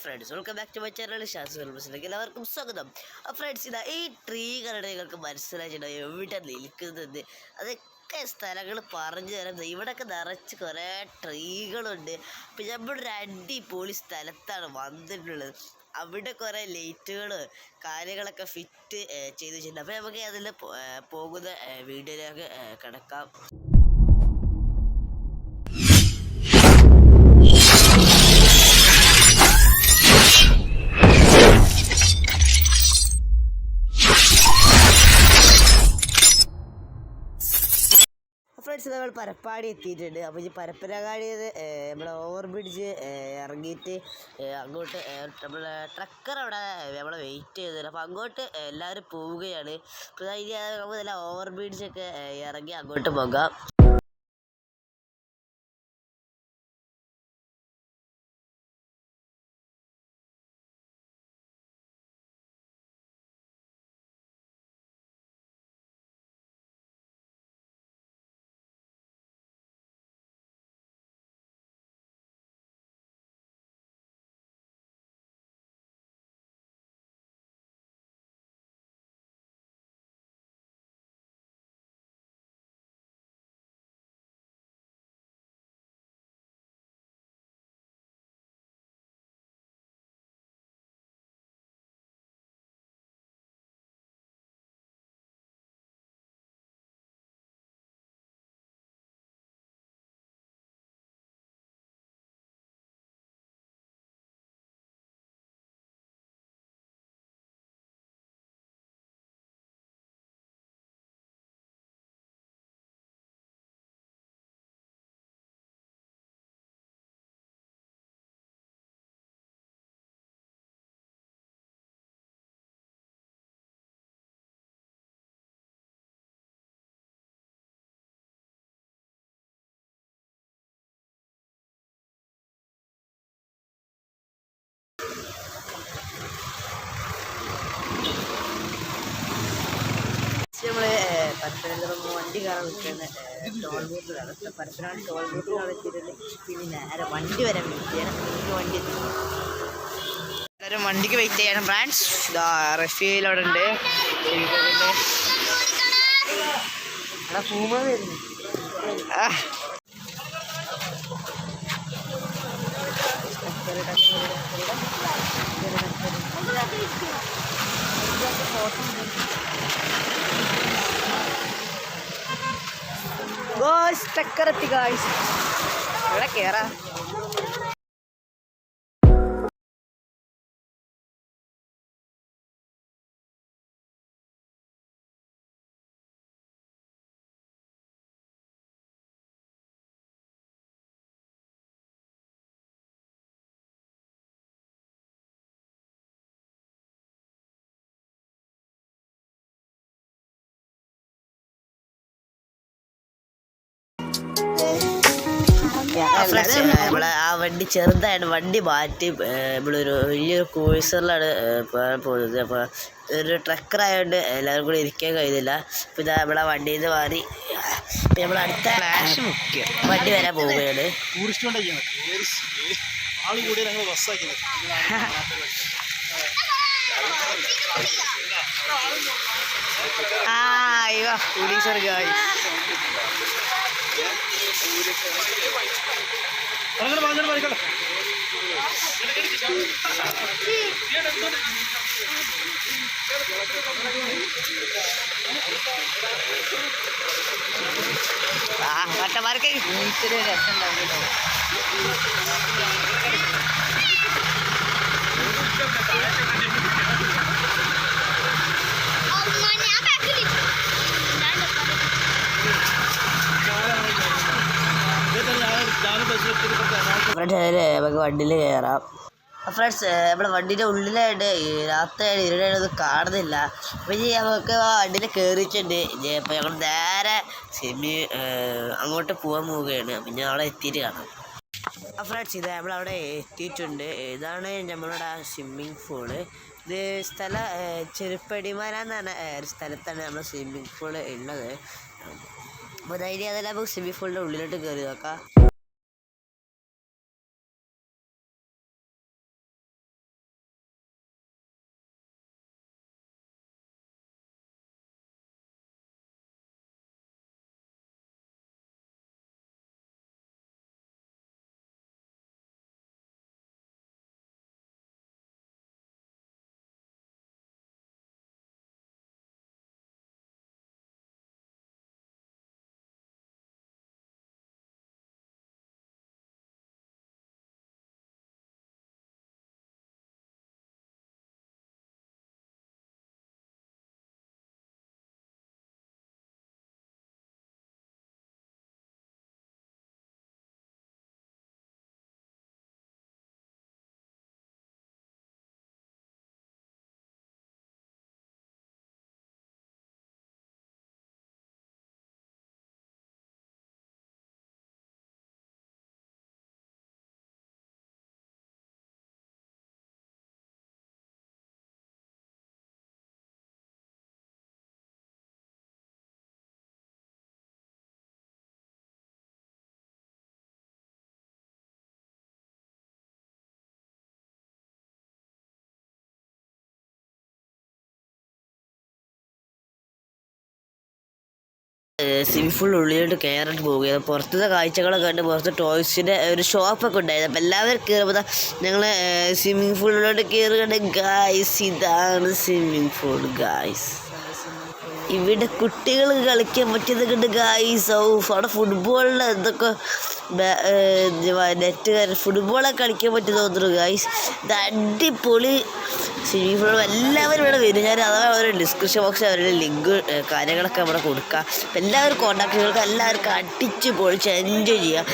Friends, welcome back to my channel ഷാസിലേക്ക് എല്ലാവർക്കും സ്വാഗതം. ഫ്രണ്ട്സ്, ഇതാ ഈ ട്രീ കണ്ടിട്ട് നിങ്ങൾക്ക് മനസ്സിലായിട്ടുണ്ടോ എവിടെ നിൽക്കുന്നത്? അതൊക്കെ സ്ഥലങ്ങൾ പറഞ്ഞു തരാം. ഇവിടെയൊക്കെ നിറച്ച് കുറേ ട്രീകളുണ്ട്. പിന്നെ നമ്മളൊരു അടിപൊളി സ്ഥലത്താണ് വന്നിട്ടുള്ളത്. അവിടെ കുറേ ലൈറ്റുകൾ കാര്യങ്ങളൊക്കെ ഫിറ്റ് ചെയ്ത് വെച്ചിട്ടുണ്ട്. അപ്പോൾ നമുക്ക് അതിൽ പോകുന്ന വീഡിയോയിലേക്ക് കിടക്കാം. ഫ്രണ്ട്സ്, നമ്മൾ പരപ്പാടി എത്തിയിട്ടുണ്ട്. അപ്പോൾ ഈ പരപ്പനങ്ങാടി നമ്മളെ ഓവർ ബ്രിഡ്ജ് ഇറങ്ങിയിട്ട് അങ്ങോട്ട് നമ്മളെ ട്രക്കർ അവിടെ നമ്മളെ വെയിറ്റ് ചെയ്തിട്ടുണ്ട്. അപ്പോൾ അങ്ങോട്ട് എല്ലാവരും പോവുകയാണ്. അപ്പോൾ ഇനി നമുക്ക് നല്ല ഓവർ ബ്രിഡ്ജൊക്കെ ഇറങ്ങി അങ്ങോട്ട് പോകാം. നമ്മൾ പരപ്പനന്തരം വണ്ടി കയറാൻ നിൽക്കുന്ന ടോൾ ബൂത്തിലാണ്. പരപ്പനാട് ടോൾ ബൂത്തിലാണ് എത്തിയിട്ടുണ്ട്. പിന്നെ നേരെ വണ്ടി വരാൻ വെയിറ്റ് ചെയ്യണം. വണ്ടി എത്തി എല്ലാവരും വണ്ടിക്ക് വെയിറ്റ് ചെയ്യണം. ഫ്രാൻസ് ഇതാ റഫീൽ അവിടെ ഉണ്ട്. അവിടെ പൂമ വരുന്നു. ഗോയ്സ്, ടക്കറെത്തി ഗായ്സ്. ഇവിടെ കേറാ. നമ്മളെ ആ വണ്ടി ചെറുതായിട്ട് വണ്ടി മാറ്റി നമ്മളൊരു വലിയൊരു ക്രൂസറിലാണ് പോകുന്നത്. അപ്പോൾ ഒരു ട്രക്കർ ആയതുകൊണ്ട് എല്ലാവരും കൂടി ഇരിക്കാൻ കഴിയുന്നില്ല. പിന്നെ നമ്മളെ വണ്ടിയിൽ നിന്ന് മാറി നമ്മൾ അടുത്ത വണ്ടി വരാൻ പോവുകയാണ്. അയ്യോ ടൂറിസ്റ്റർ ഗായ്സ്. മറ്റന്മാർക്ക് ഇത്തിരി രസം ഉണ്ടാവില്ല. നമുക്ക് വണ്ടിയിൽ കയറാം. ഫ്രണ്ട്സ്, നമ്മുടെ വണ്ടീൻ്റെ ഉള്ളിലായിട്ട് രാത്രിയായിട്ട് ഇരുടായിട്ടൊന്നും കാണുന്നില്ല. അപ്പോൾ ഇനി നമുക്ക് വണ്ടിയിൽ കയറിയിട്ടുണ്ട്. അപ്പോൾ ഞങ്ങൾ നേരെ അങ്ങോട്ട് പോകാൻ പോവുകയാണ്. പിന്നെ അവിടെ എത്തിയിട്ട് കാണാം. ഫ്രണ്ട്സ്, ഇത് നമ്മളവിടെ എത്തിയിട്ടുണ്ട്. ഇതാണ് നമ്മളുടെ സ്വിമ്മിങ് പൂള്. ഇത് സ്ഥലം ചെറുപ്പടിമല എന്ന് പറഞ്ഞ ഒരു സ്ഥലത്താണ് നമ്മുടെ സ്വിമ്മിങ് പൂള് ഉള്ളത്. അപ്പോൾ ധൈര്യം അതെല്ലാം നമുക്ക് സ്വിമ്മിങ് പൂളിൻ്റെ ഉള്ളിലോട്ട് കയറി നോക്കാം. സ്വിമ്മിംഗ് പൂളിൻ്റെ ഉള്ളിലോട്ട് കയറിട്ട് പോവുകയാണ്. പുറത്തുനിന്ന് കാഴ്ചകളൊക്കെ കണ്ട് പുറത്ത് ടോയ്സിൻ്റെ ഒരു ഷോപ്പൊക്കെ ഉണ്ടായിരുന്നു. അപ്പോൾ എല്ലാവരും കയറുമ്പോൾ ഞങ്ങൾ സ്വിമ്മിംഗ് പൂളിലോട്ട് കയറുകയാണ്. ഗായ്സ്, ഇതാണ് സ്വിമ്മിംഗ് പൂൾ ഗായ്സ്. ഇവിടെ കുട്ടികൾ കളിക്കാൻ പറ്റിയതൊക്കെ ഉണ്ട് ഗായ്സ്. അവിടെ ഫുട്ബോളിൻ്റെ എന്തൊക്കെ നെറ്റ് ഫുട്ബോളൊക്കെ കളിക്കാൻ പറ്റി തോന്നുന്നു ഗായ്സ്. ഇത് അടിപൊളി സ്വിമ്മിംഗ് പൂൾ. എല്ലാവരും ഇവിടെ വരും. ഞാൻ അഥവാ അവരുടെ ഡിസ്ക്രിപ്ഷൻ ബോക്സിൽ അവരുടെ ലിങ്ക് കാര്യങ്ങളൊക്കെ അവിടെ കൊടുക്കുക. അപ്പം എല്ലാവരും കോൺടാക്ട് ചെയ്ത് എല്ലാവർക്കും അടിച്ച് പൊളിച്ച് എൻജോയ് ചെയ്യുക.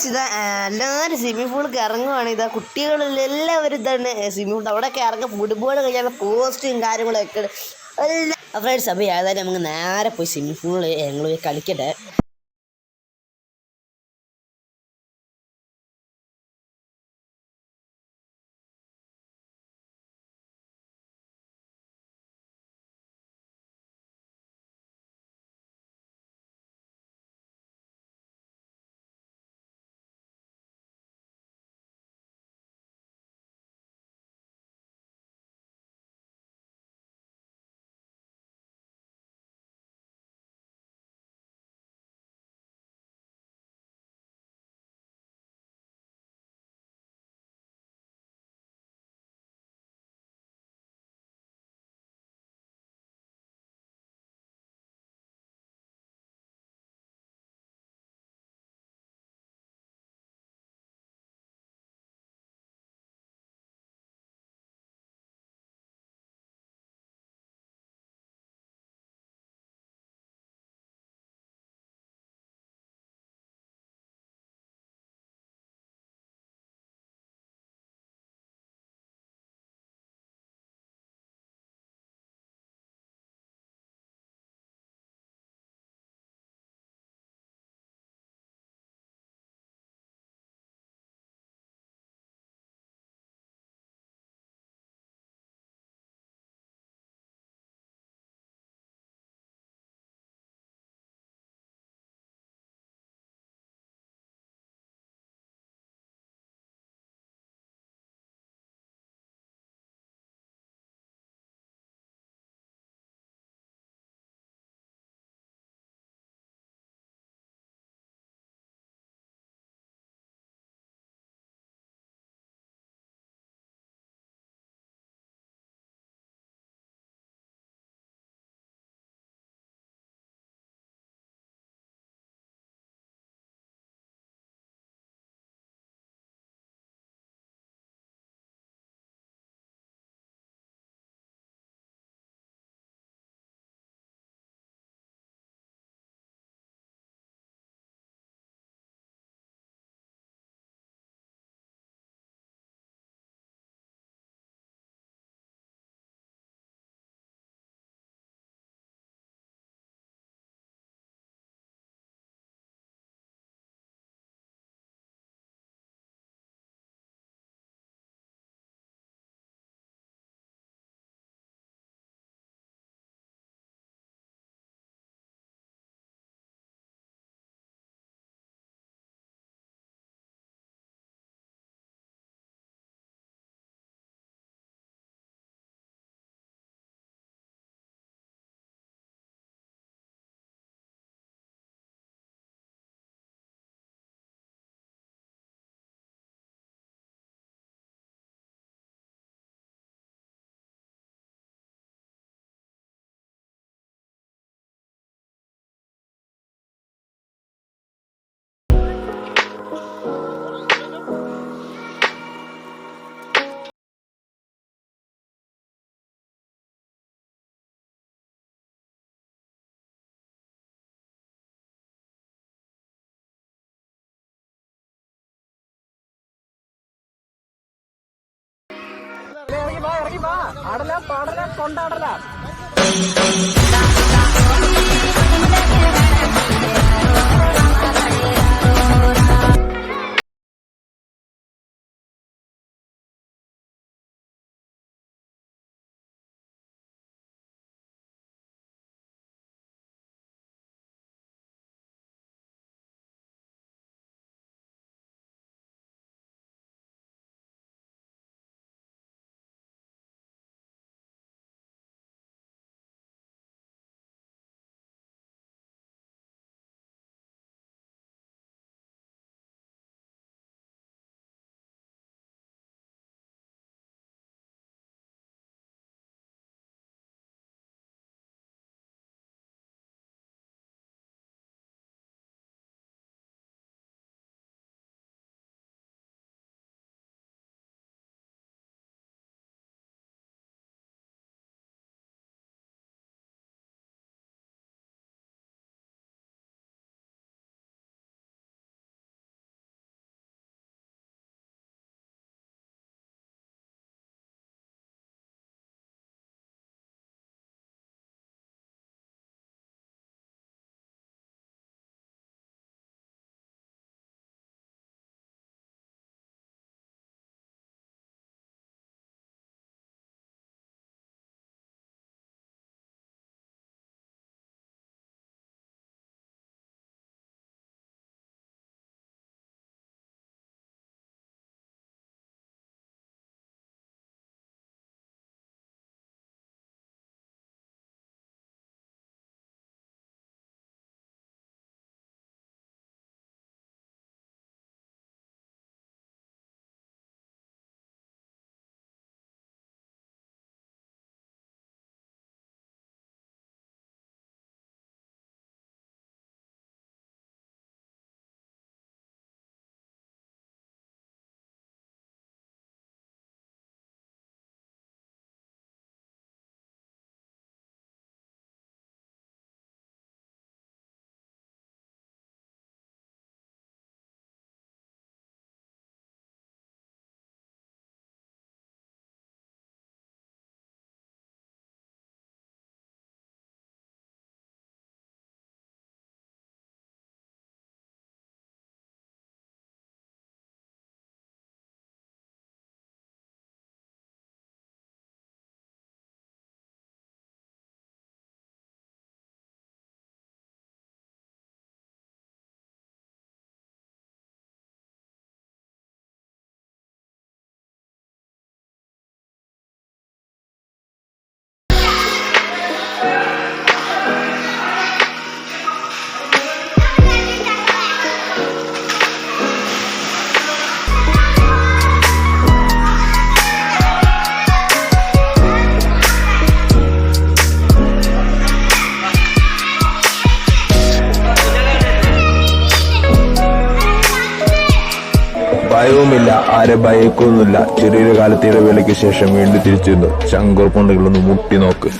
ഇതാ എല്ലാവരും സ്വിമ്മിംഗ് പൂളിൽ ഇറങ്ങുവാണ്. ഇതാ കുട്ടികളെല്ലാവരും ഇതാണ് സ്വിമ്മിംഗ് പൂൾ അവിടെയൊക്കെ ഇറങ്ങുക. ഫുട്ബോൾ കഴിഞ്ഞാൽ പോസ്റ്റും കാര്യങ്ങളൊക്കെ എല്ലാം. ഫ്രണ്ട്സ്, അപ്പോൾ ഏതായാലും നമുക്ക് നേരെ പോയി സ്വിമ്മിംഗ് പൂളിൽ ഞങ്ങൾ പോയി കളിക്കട്ടെ. ഇറങ്ങി വാ ആടലാം പാടലാം കൊണ്ടാടലാം. പേടിയില്ല, ആരെ ഭയക്കൊന്നുമില്ല. ചെറിയൊരു കാലത്തെ ഇടവേളയ്ക്ക് ശേഷം വീണ്ടും തിരിച്ചു വന്നു. ചങ്കുറപ്പുണ്ടെങ്കിലൊന്ന് മുട്ടി നോക്ക്.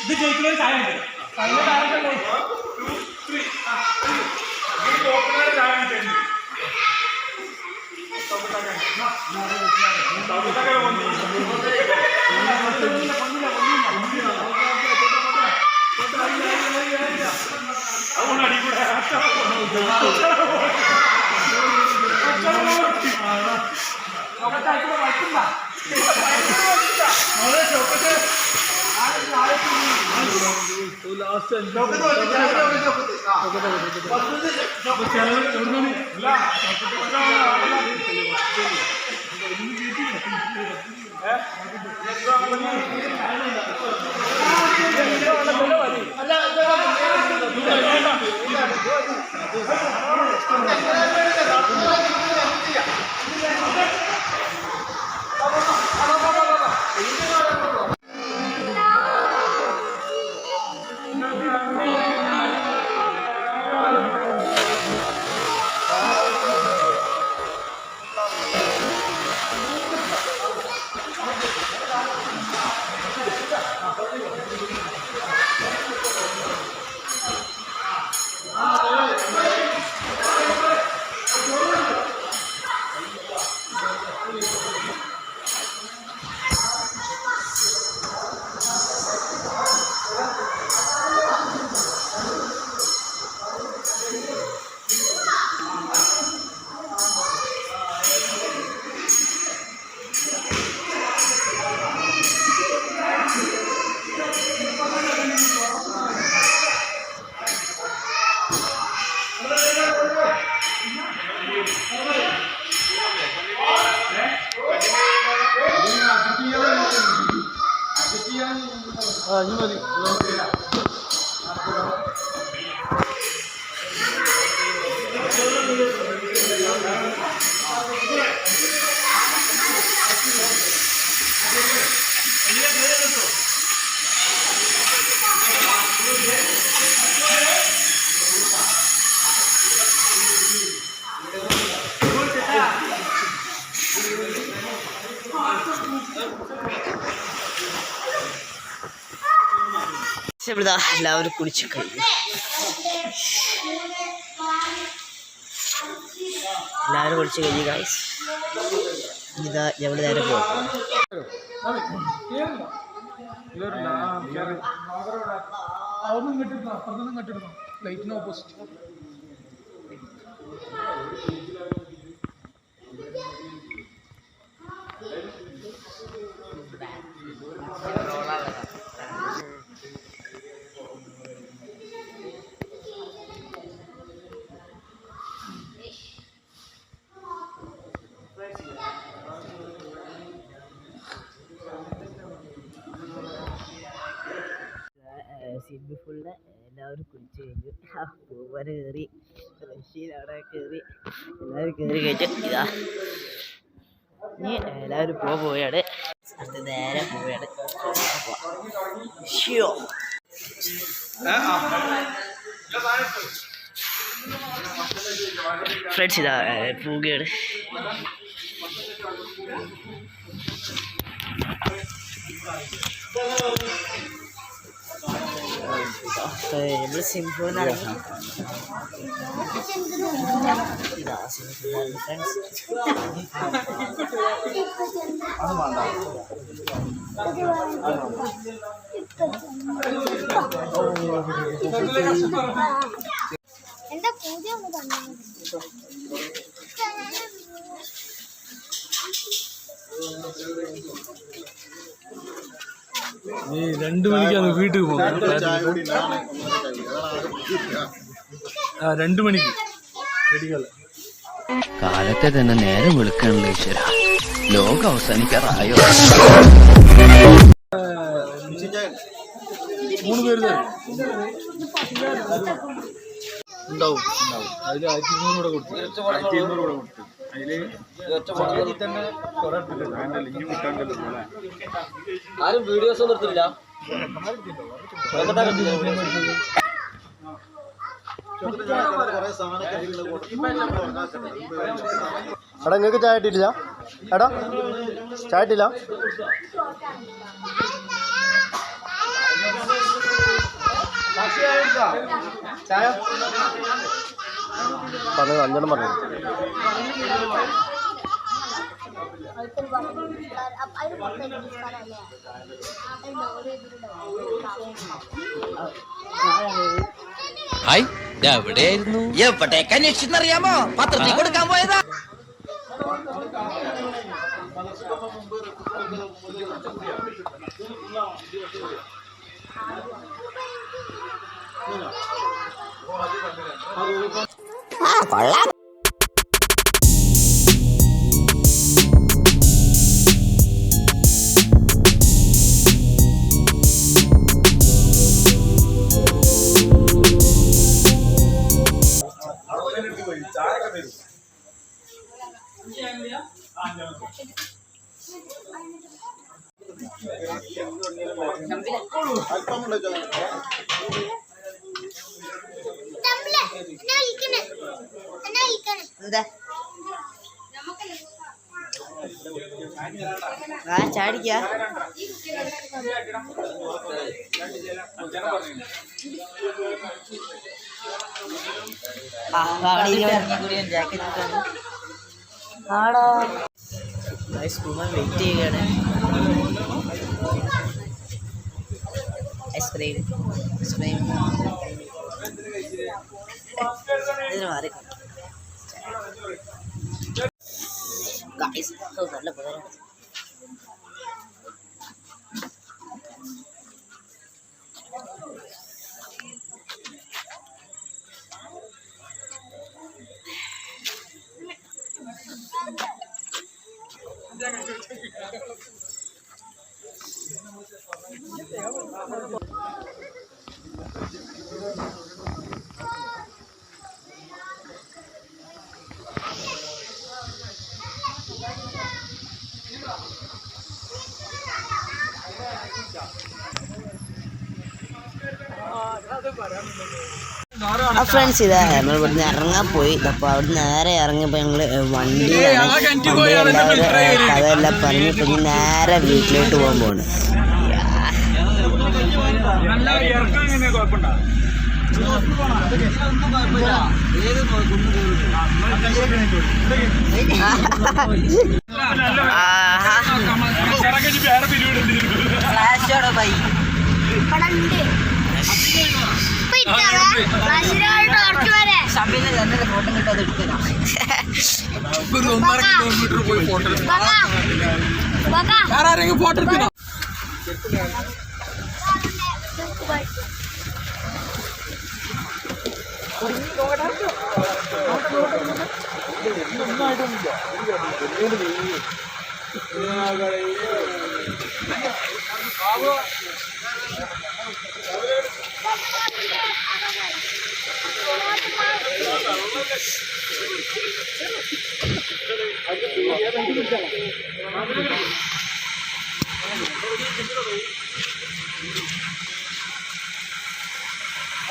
ഇത് ജയിക്കുന്ന ചായ ഇവിടുത്തെ എല്ലാവരും കുടിച്ചു കഴിഞ്ഞു. എല്ലാവരും കുടിച്ചു കഴിഞ്ഞു ഗായ്സ്. ഇതാ ഞങ്ങൾ നേരെ പോകും. ലൈറ്റിന് ഓപ്പോസിറ്റ് സ്വിമ്മിംഗ് പൂളിൽ എല്ലാവരും കുളിച്ച് കഴിഞ്ഞു. പൂവര കയറി റഷ്യയിൽ അവിടെ കയറി എല്ലാവരും കയറി കഴിഞ്ഞു. ഇതാ ഇനി എല്ലാവരും പോവുകയാണ്. അടുത്ത് നേരെ പോവുകയാണ്. ഫ്രണ്ട്സ് ഇതാ പോവുകയാണ്. നമ്മൾ സിംഫോണാണ്. ഇതാ സിംഫോണാണ് ഫ്രണ്ട്സ്. എന്താ പൂജ ഒന്ന് പറഞ്ഞു. നീ 2 മണിക്കാണ് വീട്ടിൽ പോകുന്നത്. 2 മണിക്ക് റെഡിക്കല്ല. കാലത്തെ തന്നെ നേരം വിളിക്കണല്ലോ ഈശ്വര. ലോകം അവസാനിക്കാറായോ? 3 പേര് ഉണ്ടാവും. അതിൽ 1200 കൂടെ കൊടുത്തു. 1200 കൂടെ കൊടുത്തു. അതിൽ തന്നെ കുറെ ആരും വീഡിയോസ് ഒന്നും എടുത്തില്ല. എടാ നിങ്ങൾക്ക് ചായ ഇട്ടില്ല? എടാ ചായ ഇട്ടില്ല? ചായ പറഞ്ഞത് 5 പറഞ്ഞു. ഹായ്, എവിടെയായിരുന്നു? എവിടേക്ക് അന്വേഷിച്ചെന്നറിയാമോ? പത്രത്തിൽ കൊടുക്കാൻ പോയതാ. കൊള്ളാം. എന്താ ചാടിക്ക ആടാ വെയിറ്റ് ചെയ്യുകയാണ്. ഐസ്ക്രീം ഇതിന് മാറി നല്ല ഉപകാരമാണ്. ആ ഫ്രണ്ട്സ്, ഇതാ നമ്മൾ ഇവിടുന്ന് ഇറങ്ങാൻ പോയി. അപ്പോൾ അവിടെ നേരെ ഇറങ്ങിയപ്പോൾ ഞങ്ങൾ വണ്ടിയിലാണ്. കഥയെല്ലാം പറഞ്ഞ് പിന്നെ നേരെ വീട്ടിലോട്ട് പോകാൻ പോകണം. ഫ്ലാഷോടെ ബൈ ഫോട്ടോ കിട്ടാതെ എടുക്കണം. 1.5 കിലോമീറ്റർ പോയി ഫോട്ടോ ആരെങ്കിലും ഫോട്ടോ എടുക്കണോ?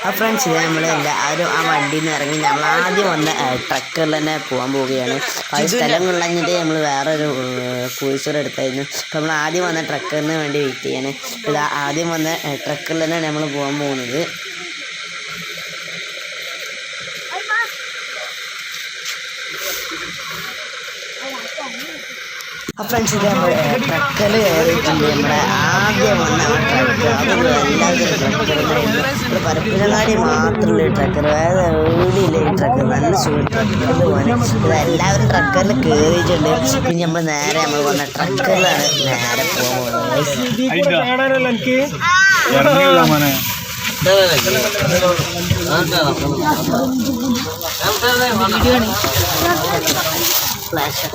ആ ഫ്രണ്ട്സ്, ഇത് നമ്മളെല്ലാവരും ആ വണ്ടിയിൽ നിന്ന് ഇറങ്ങി നമ്മൾ ആദ്യം വന്ന ട്രക്കറിൽ തന്നെ പോകാൻ പോവുകയാണ്. ആ സ്ഥലം കൊള്ളഞ്ഞിട്ട് നമ്മൾ വേറൊരു ക്രൂസർ എടുത്തായിരുന്നു. അപ്പോൾ നമ്മൾ ആദ്യം വന്ന ട്രക്കറിന് വേണ്ടി വെയിറ്റ് ചെയ്യാണ്. അപ്പോൾ ഇത് ആദ്യം വന്ന ട്രക്കറിൽ തന്നെയാണ് നമ്മൾ പോകാൻ പോകുന്നത്. ആ ഫ്രണ്ട്സ്, ഇത് നമ്മൾ ട്രക്കറിൽ കയറിയിട്ടുണ്ട്. നമ്മുടെ ആദ്യം വന്ന ആ ട്രക്ക് അതൊന്നും എല്ലാവരും ട്രക്കറിലായിരുന്നു. ഇവിടെ പരപ്പനങ്ങാടി മാത്രമുള്ള ഈ ട്രക്കർ, വേറെ എവിടെയില്ല ഈ ട്രക്കർ. നല്ല സുഖം ട്രക്കറിൽ പോകാൻ. ഇത് എല്ലാവരും ട്രക്കറിൽ കയറിയിട്ടുണ്ട്. പിന്നെ നമ്മൾ നേരെ നമ്മൾ വന്ന ട്രക്കറിലാണ് നേരെ പോകാൻ പോകുന്നത്. ഫ്ലാഷ്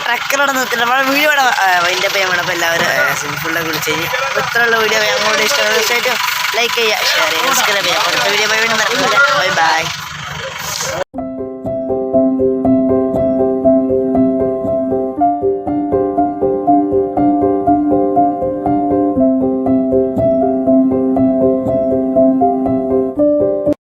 ട്രക്കിലൂടെ നിർത്തില്ല നമ്മുടെ വീഡിയോ ഇവിടെ അതിൻ്റെ പേര് വേണം എല്ലാവരും സിമ്പിളിലൊക്കെ വിളിച്ച് കഴിഞ്ഞ് ഇത്രയുള്ള വീഡിയോ ഞങ്ങളോട് ഇഷ്ടമാണ് തീർച്ചയായിട്ടും ലൈക്ക് ചെയ്യുക ഷെയർ ചെയ്യുക സബ്സ്ക്രൈബ് ചെയ്യുക അടുത്ത വീഡിയോ വീണ്ടും നടക്കുന്നില്ല.